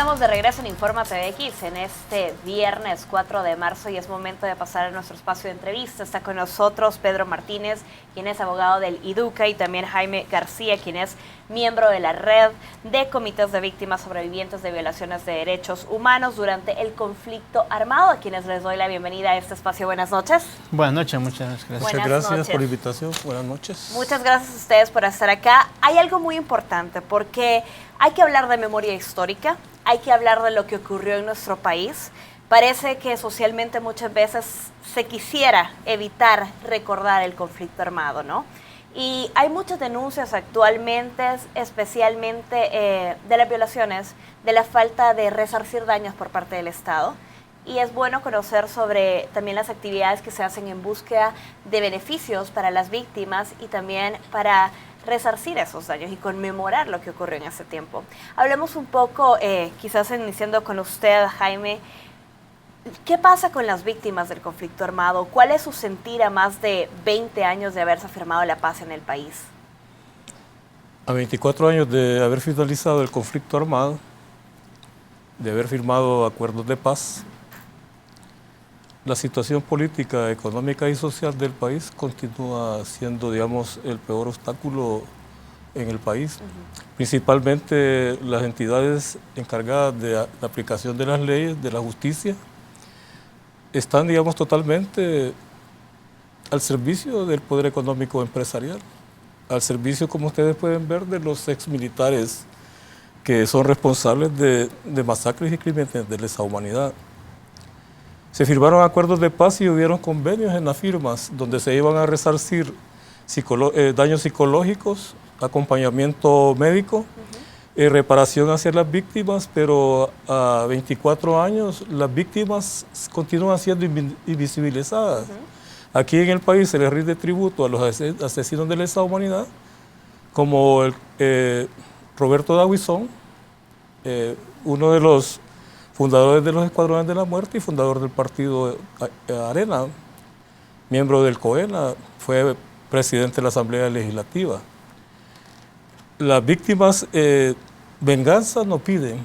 estamos de regreso en Informa TVX en este viernes 4 de marzo y es momento de pasar a nuestro espacio de entrevista. Está con nosotros Pedro Martínez, quien es abogado del IDUCA, y también Jaime García, quien es miembro de la Red de Comités de Víctimas Sobrevivientes de Violaciones de Derechos Humanos durante el conflicto armado, a quienes les doy la bienvenida a este espacio. Buenas noches. Buenas noches, muchas gracias. Muchas gracias por la invitación. Buenas noches. Muchas gracias a ustedes por estar acá. Hay algo muy importante porque hay que hablar de memoria histórica, hay que hablar de lo que ocurrió en nuestro país. Parece que socialmente muchas veces se quisiera evitar recordar el conflicto armado, ¿no? Y hay muchas denuncias actualmente, especialmente de las violaciones, de la falta de resarcir daños por parte del Estado. Y es bueno conocer sobre también las actividades que se hacen en búsqueda de beneficios para las víctimas y también para resarcir esos daños y conmemorar lo que ocurrió en ese tiempo. Hablemos un poco, quizás iniciando con usted, Jaime, ¿qué pasa con las víctimas del conflicto armado? ¿Cuál es su sentir a más de 20 años de haberse firmado la paz en el país? A 24 años de haber finalizado el conflicto armado, de haber firmado acuerdos de paz, la situación política, económica y social del país continúa siendo, digamos, el peor obstáculo en el país. Principalmente las entidades encargadas de la aplicación de las leyes, de la justicia, están, digamos, totalmente al servicio del poder económico empresarial, al servicio, como ustedes pueden ver, de los exmilitares que son responsables de masacres y crímenes de lesa humanidad. Se firmaron acuerdos de paz y hubieron convenios en las firmas donde se iban a resarcir daños psicológicos, acompañamiento médico, reparación hacia las víctimas, pero a 24 años las víctimas continúan siendo invisibilizadas. Aquí en el país se les rinde tributo a los asesinos de lesa humanidad, como Roberto Dawison, uno de los fundadores de los Escuadrones de la Muerte y fundador del partido Arena, miembro del COENA, fue presidente de la Asamblea Legislativa. Las víctimas venganza no piden.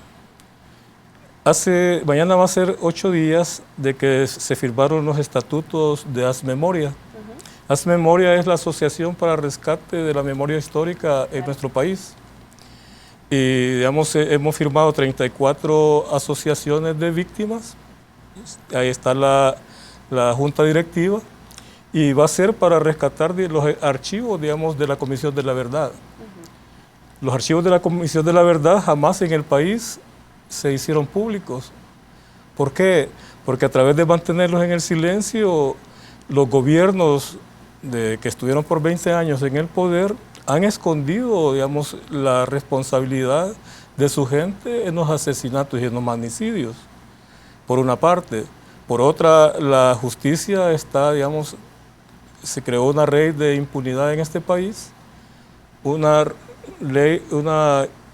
Mañana va a ser 8 días de que se firmaron los estatutos de Haz Memoria. Haz Memoria es la asociación para rescate de la memoria histórica en nuestro país. Y digamos, hemos firmado 34 asociaciones de víctimas, ahí está la junta directiva, y va a ser para rescatar los archivos, digamos, de la Comisión de la Verdad. Los archivos de la Comisión de la Verdad jamás en el país se hicieron públicos. ¿Por qué? Porque a través de mantenerlos en el silencio, los gobiernos que estuvieron por 20 años en el poder han escondido, digamos, la responsabilidad de su gente en los asesinatos y en los magnicidios, por una parte. Por otra, la justicia está, digamos, se creó una ley de impunidad en este país, una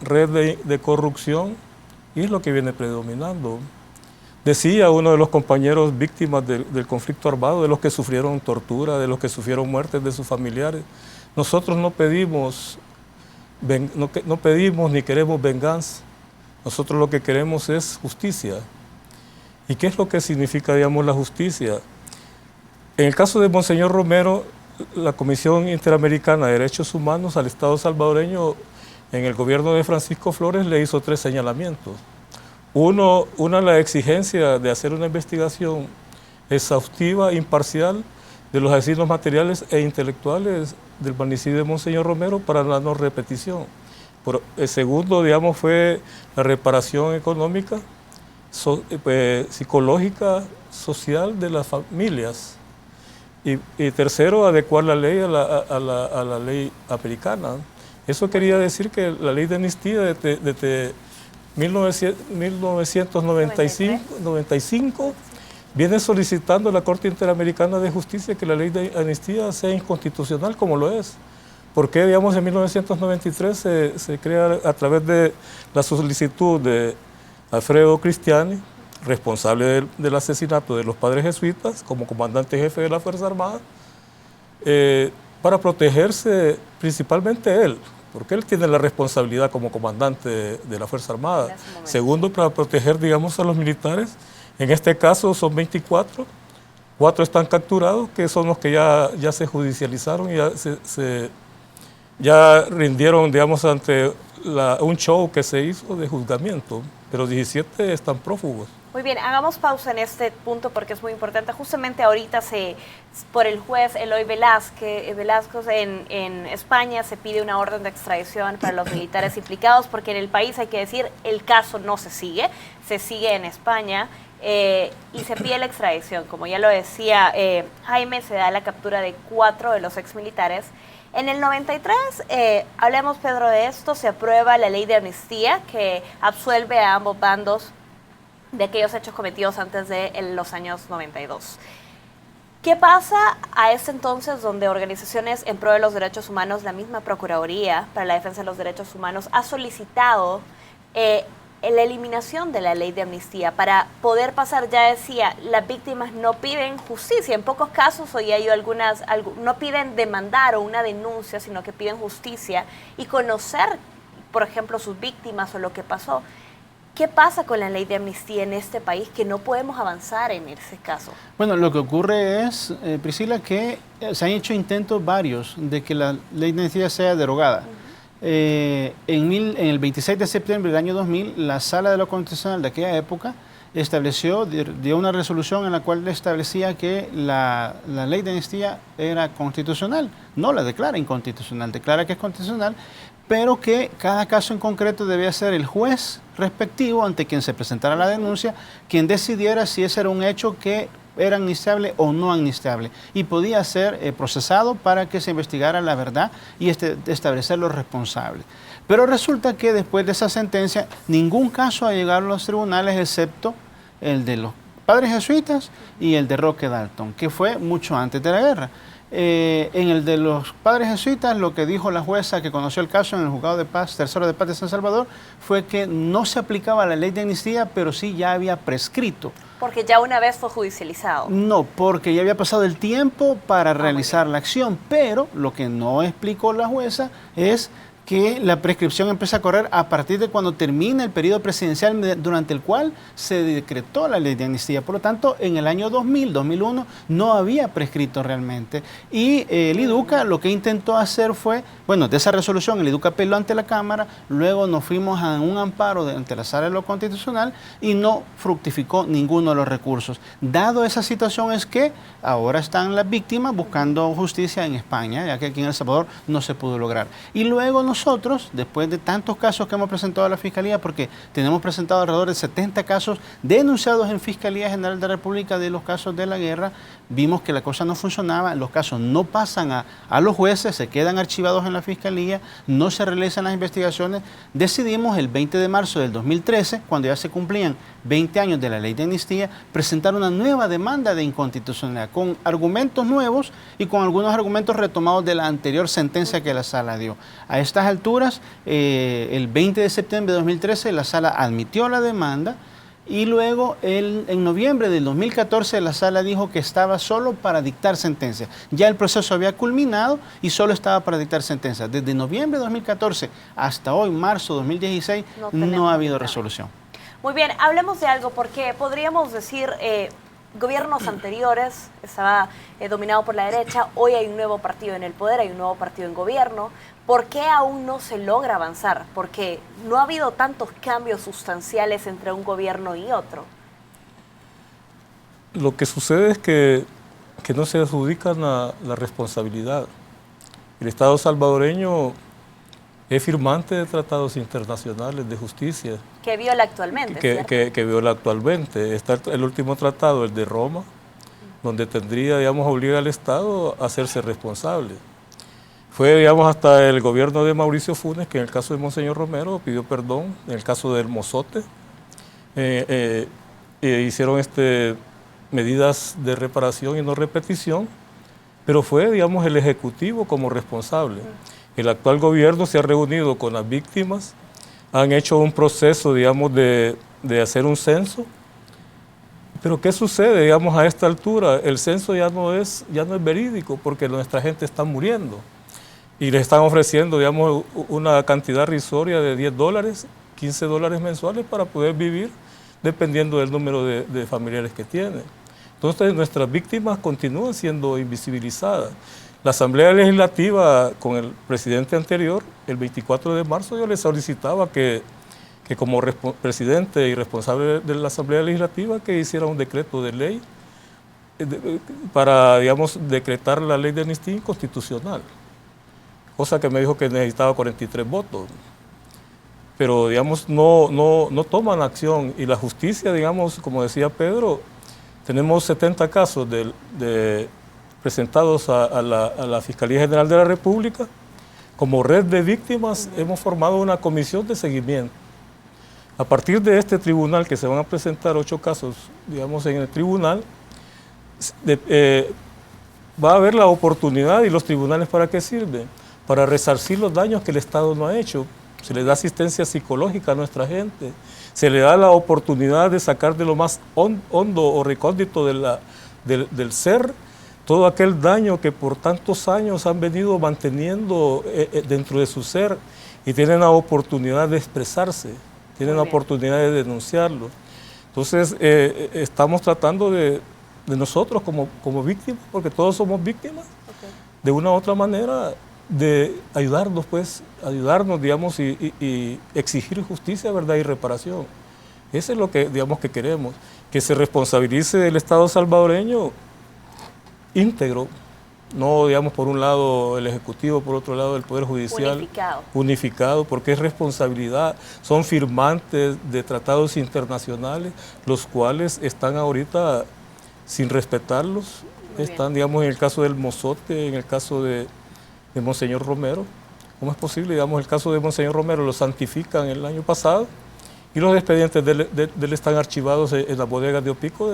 red de corrupción, y es lo que viene predominando. Decía uno de los compañeros víctimas del conflicto armado, de los que sufrieron tortura, de los que sufrieron muertes de sus familiares: nosotros no pedimos ni queremos venganza. Nosotros lo que queremos es justicia. ¿Y qué es lo que significa, digamos, la justicia? En el caso de Monseñor Romero, la Comisión Interamericana de Derechos Humanos al Estado salvadoreño, en el gobierno de Francisco Flores, le hizo 3 señalamientos. Una, la exigencia de hacer una investigación exhaustiva, imparcial, de los asesinos materiales e intelectuales del magnicidio de Monseñor Romero para la no repetición. El segundo, digamos, fue la reparación económica, psicológica, social de las familias. Y tercero, adecuar la ley a la ley americana. Eso quería decir que la ley de amnistía desde 1995 viene solicitando a la Corte Interamericana de Justicia que la ley de amnistía sea inconstitucional, como lo es. Porque, digamos, en 1993 se crea a través de la solicitud de Alfredo Cristiani, responsable del asesinato de los padres jesuitas, como comandante jefe de la Fuerza Armada, para protegerse principalmente él, porque él tiene la responsabilidad como comandante de la Fuerza Armada. Segundo, para proteger, digamos, a los militares. En este caso son 24, 4 están capturados, que son los que ya se judicializaron y ya rindieron, digamos, ante un show que se hizo de juzgamiento, pero 17 están prófugos. Muy bien, hagamos pausa en este punto porque es muy importante. Justamente ahorita por el juez Eloy Velázquez en España se pide una orden de extradición para los militares implicados porque en el país, hay que decir, el caso no se sigue en España y se pide la extradición. Como ya lo decía Jaime, se da la captura de 4 de los exmilitares. En el 93, hablemos, Pedro, de esto, se aprueba la ley de amnistía que absuelve a ambos bandos de aquellos hechos cometidos antes de los años 92. ¿Qué pasa a ese entonces donde organizaciones en pro de los derechos humanos, la misma Procuraduría para la Defensa de los Derechos Humanos, ha solicitado la eliminación de la ley de amnistía para poder pasar? Ya decía, las víctimas no piden justicia, en pocos casos oía yo no piden demandar o una denuncia, sino que piden justicia y conocer, por ejemplo, sus víctimas o lo que pasó. ¿Qué pasa con la ley de amnistía en este país que no podemos avanzar en ese caso? Bueno, lo que ocurre es, Priscila, que se han hecho intentos varios de que la ley de amnistía sea derogada. En el 26 de septiembre del año 2000, la Sala de lo Constitucional de aquella época dio una resolución en la cual establecía que la ley de amnistía era constitucional. No la declara inconstitucional, declara que es constitucional, pero que cada caso en concreto debía ser el juez respectivo ante quien se presentara la denuncia, quien decidiera si ese era un hecho que era amnistiable o no amnistiable, y podía ser procesado para que se investigara la verdad y establecer los responsables. Pero resulta que después de esa sentencia, ningún caso ha llegado a los tribunales excepto el de los padres jesuitas y el de Roque Dalton, que fue mucho antes de la guerra. En el de los padres jesuitas, lo que dijo la jueza que conoció el caso en el Juzgado de Paz, Tercero de Paz de San Salvador, fue que no se aplicaba la ley de amnistía, pero sí ya había prescrito. Porque ya una vez fue judicializado. No, porque ya había pasado el tiempo para realizar la acción, pero lo que no explicó la jueza es que la prescripción empieza a correr a partir de cuando termina el periodo presidencial durante el cual se decretó la ley de amnistía. Por lo tanto, en el año 2000, 2001, no había prescrito realmente. Y el IDUCA lo que intentó hacer fue, bueno, de esa resolución el IDUCA apeló ante la Cámara, luego nos fuimos a un amparo ante la Sala de lo Constitucional y no fructificó ninguno de los recursos. Dado esa situación es que ahora están las víctimas buscando justicia en España, ya que aquí en El Salvador no se pudo lograr. Y luego nosotros, después de tantos casos que hemos presentado a la Fiscalía, porque tenemos presentado alrededor de 70 casos denunciados en Fiscalía General de la República de los casos de la guerra, vimos que la cosa no funcionaba, los casos no pasan a los jueces, se quedan archivados en la Fiscalía, no se realizan las investigaciones. Decidimos el 20 de marzo del 2013, cuando ya se cumplían 20 años de la ley de amnistía, presentar una nueva demanda de inconstitucionalidad, con argumentos nuevos y con algunos argumentos retomados de la anterior sentencia que la Sala dio. A estas alturas, el 20 de septiembre de 2013, la Sala admitió la demanda y luego en noviembre del 2014 la Sala dijo que estaba solo para dictar sentencia. Ya el proceso había culminado y solo estaba para dictar sentencia. Desde noviembre de 2014 hasta hoy, marzo de 2016, no ha habido resolución. Muy bien, hablemos de algo, porque podríamos decir, gobiernos anteriores estaba dominado por la derecha, hoy hay un nuevo partido en el poder, hay un nuevo partido en gobierno. ¿Por qué aún no se logra avanzar? Porque no ha habido tantos cambios sustanciales entre un gobierno y otro. Lo que sucede es que no se adjudican la responsabilidad. El Estado salvadoreño es firmante de tratados internacionales de justicia. Que viola actualmente, que viola actualmente. Está el último tratado, el de Roma, donde tendría, digamos, obliga al Estado a hacerse responsable. Fue, digamos, hasta el gobierno de Mauricio Funes, que en el caso de Monseñor Romero pidió perdón, en el caso del Mozote, hicieron medidas de reparación y no repetición, pero fue, digamos, el Ejecutivo como responsable. El actual gobierno se ha reunido con las víctimas, han hecho un proceso, digamos, de hacer un censo. Pero ¿qué sucede, digamos, a esta altura? El censo ya no es verídico porque nuestra gente está muriendo. y les están ofreciendo, digamos, una cantidad risoria de $10, $15 mensuales para poder vivir, dependiendo del número de familiares que tienen. Entonces, nuestras víctimas continúan siendo invisibilizadas. La Asamblea Legislativa, con el presidente anterior, el 24 de marzo, yo le solicitaba que como presidente y responsable de la Asamblea Legislativa, que hiciera un decreto de ley para, digamos, decretar la ley de amnistía inconstitucional, cosa que me dijo que necesitaba 43 votos. Pero, digamos, no toman acción, y la justicia, digamos, como decía Pedro, tenemos 70 casos presentados a la Fiscalía General de la República. Como red de víctimas hemos formado una comisión de seguimiento. A partir de este tribunal, que se van a presentar 8 casos, digamos, en el tribunal, va a haber la oportunidad. ¿Y los tribunales para qué sirven? Para resarcir los daños que el Estado no ha hecho. Se le da asistencia psicológica a nuestra gente, se le da la oportunidad de sacar de lo más hondo o recóndito del ser todo aquel daño que por tantos años han venido manteniendo dentro de su ser, y tienen la oportunidad de expresarse, tienen la oportunidad de denunciarlo. Entonces, estamos tratando de nosotros como víctimas, porque todos somos víctimas, de una u otra manera, de ayudarnos, digamos, y exigir justicia, verdad y reparación. Eso es lo que, digamos, que queremos, que se responsabilice el Estado salvadoreño íntegro, no, digamos, por un lado el Ejecutivo, por otro lado el Poder Judicial. Unificado, porque es responsabilidad. Son firmantes de tratados internacionales, los cuales están ahorita sin respetarlos. Están, digamos, en el caso del Mozote, en el caso de Monseñor Romero. ¿Cómo es posible? Digamos, el caso de Monseñor Romero lo santifican el año pasado, y los expedientes de él están archivados en las bodegas de Opico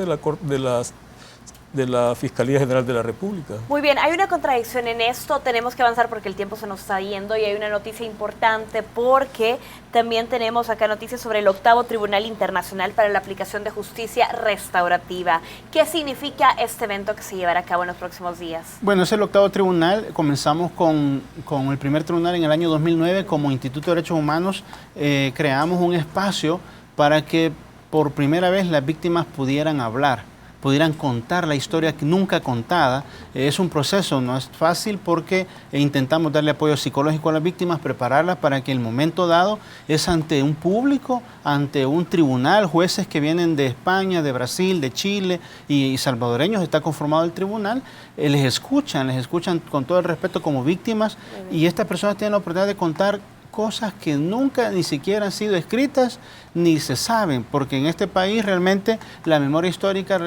de la Fiscalía General de la República. Muy bien, hay una contradicción en esto, tenemos que avanzar porque el tiempo se nos está yendo, y hay una noticia importante porque también tenemos acá noticias sobre el 8º Tribunal Internacional para la Aplicación de Justicia Restaurativa. ¿Qué significa este evento que se llevará a cabo en los próximos días? Bueno, es el 8º Tribunal. Comenzamos con el primer tribunal en el año 2009. Como Instituto de Derechos Humanos creamos un espacio para que por primera vez las víctimas pudieran hablar, pudieran contar la historia nunca contada. Es un proceso, no es fácil, porque intentamos darle apoyo psicológico a las víctimas, prepararlas para que el momento dado es ante un público, ante un tribunal, jueces que vienen de España, de Brasil, de Chile y salvadoreños. Está conformado el tribunal, les escuchan con todo el respeto como víctimas, y estas personas tienen la oportunidad de contar cosas que nunca ni siquiera han sido escritas ni se saben, porque en este país realmente la memoria histórica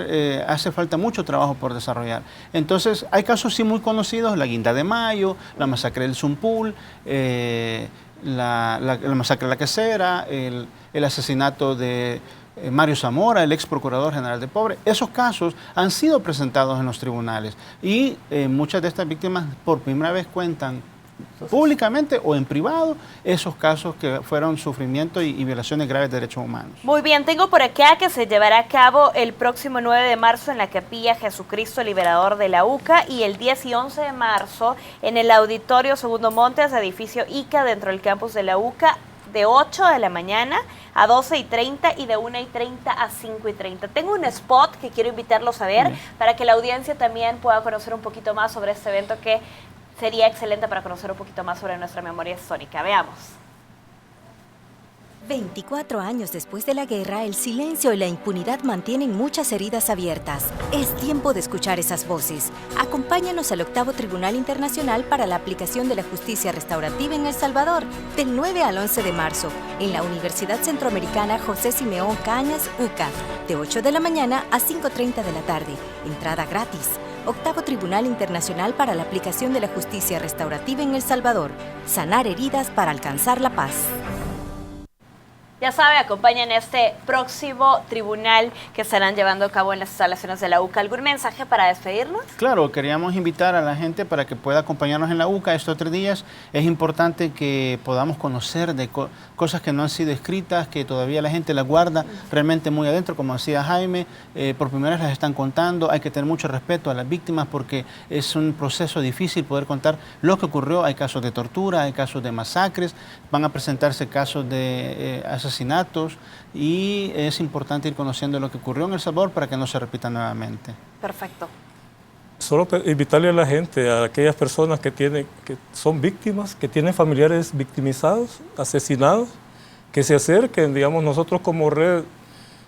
hace falta mucho trabajo por desarrollar. Entonces, hay casos sí muy conocidos: la Guinda de Mayo, la masacre del Zumpul, la masacre de la Quesera, el asesinato de Mario Zamora, el ex procurador general de Pobre. Esos casos han sido presentados en los tribunales, y muchas de estas víctimas por primera vez cuentan públicamente o en privado esos casos que fueron sufrimiento y violaciones graves de derechos humanos. Muy bien, tengo por acá que se llevará a cabo el próximo 9 de marzo en la Capilla Jesucristo Liberador de la UCA, y el 10 y 11 de marzo en el Auditorio Segundo Montes, edificio ICA, dentro del campus de la UCA, de 8 de la mañana a 12:30 y de 1:30 a 5:30. Tengo un spot que quiero invitarlos a ver para que la audiencia también pueda conocer un poquito más sobre este evento, que sería excelente para conocer un poquito más sobre nuestra memoria histórica. Veamos. 24 años después de la guerra, el silencio y la impunidad mantienen muchas heridas abiertas. Es tiempo de escuchar esas voces. Acompáñanos al 8º Tribunal Internacional para la Aplicación de la Justicia Restaurativa en El Salvador, del 9 al 11 de marzo, en la Universidad Centroamericana José Simeón Cañas, UCA, de 8 de la mañana a 5:30 de la tarde. Entrada gratis. 8º Tribunal Internacional para la Aplicación de la Justicia Restaurativa en El Salvador. Sanar heridas para alcanzar la paz. Ya sabe, acompañen este próximo tribunal que estarán llevando a cabo en las instalaciones de la UCA. ¿Algún mensaje para despedirnos? Claro, queríamos invitar a la gente para que pueda acompañarnos en la UCA estos 3 días. Es importante que podamos conocer de cosas que no han sido escritas, que todavía la gente las guarda realmente muy adentro, como decía Jaime, por primera vez las están contando. Hay que tener mucho respeto a las víctimas porque es un proceso difícil poder contar lo que ocurrió. Hay casos de tortura, hay casos de masacres, van a presentarse casos de asesinatos y es importante ir conociendo lo que ocurrió en El Salvador para que no se repita nuevamente. Perfecto. Solo invitarle a la gente, a aquellas personas que son víctimas, que tienen familiares victimizados, asesinados, que se acerquen, digamos, nosotros como red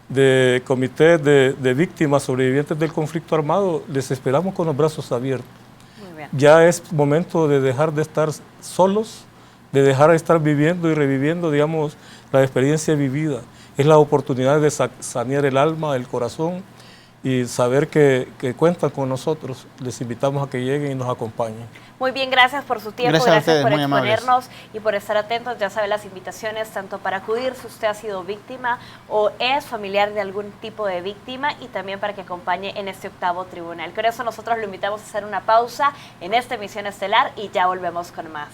de comité de víctimas sobrevivientes del conflicto armado, les esperamos con los brazos abiertos. Muy bien. Ya es momento de dejar de estar solos, de dejar de estar viviendo y reviviendo, digamos, la experiencia vivida. Es la oportunidad de sanear el alma, el corazón y saber que cuentan con nosotros. Les invitamos a que lleguen y nos acompañen. Muy bien, gracias por su tiempo, Gracias a ustedes, por muy exponernos y por estar atentos. Ya sabe las invitaciones tanto para acudir si usted ha sido víctima o es familiar de algún tipo de víctima y también para que acompañe en este 8º tribunal. Con eso nosotros lo invitamos a hacer una pausa en esta emisión estelar y ya volvemos con más.